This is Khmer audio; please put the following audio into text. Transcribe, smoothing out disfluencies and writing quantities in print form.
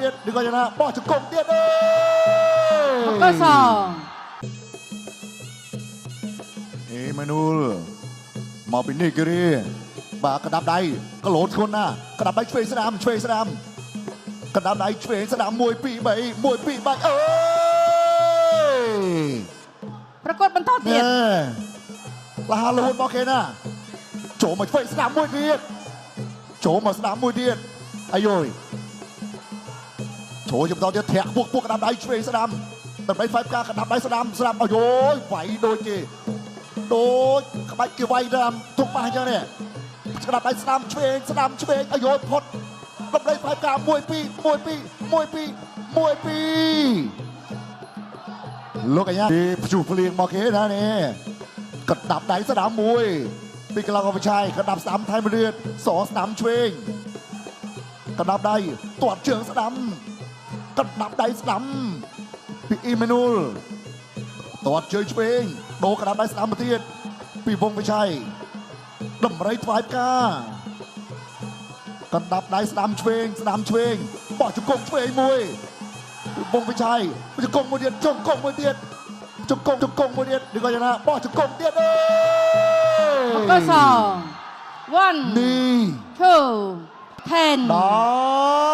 điện đừng coi là bỏ chụp công điện ơi cơ sở Emmanuel មកពីនេះគេរីបាទកដាប់ដៃក្លូតខ្លួនណាកដាប់ដៃឆ្វេងស្ដាំកដាប់ដៃឆ្វេងស្ដាំ1 2 3 1 2 3អើយ ប្រកួតបន្តទៀត លះរហូតមកគេណាចូលមកឆ្វេងស្ដាំមួយទៀតចូលមកស្ដាំមួយទៀតអាយយចូលជាបន្តទៀតធាក់ពួកកដាប់ដៃឆ្វេងស្ដាំដើម្បីហ្វាយផ្កាកដាប់ដៃស្ដាំអាយយវាយដូចគេដូចក្បាច់គេវាយតាមទុកបាសអញ្ចឹងនេះក្តាប់ដៃស្ដាំឆ្វេងអាយយផុតដើម្បីហ្វាយផ្កា1 2 លោកអាយ៉ាទីភ្ជុះភ្លៀងមកគេណានេះកដាប់ដៃស្ដាំមួយពីកន្លងអបឆ័យកដាប់ស្ដាំថៃមួយទៀតសស្ដាំឆ្វេងកដាប់ដៃទាត់ជើងស្ដាំកដាប់ដៃស្ដាំពីអ៊ីម៉ានូលទាត់ជើងឆ្វេងដូរកដាប់ដៃស្ដាំមួយទៀតពីវងវិឆ័យដំរីថ្វាយផ្កាកដាប់ដៃស្ដាំឆ្វេងបោះជង្គង់ឆ្វេងមួយពីវងវិឆ័យជង្គង់មួយទៀតជង្គង់មួយទៀតđừng coi là bỏ chụp công điện ơi cơ sở 1 2 10 đó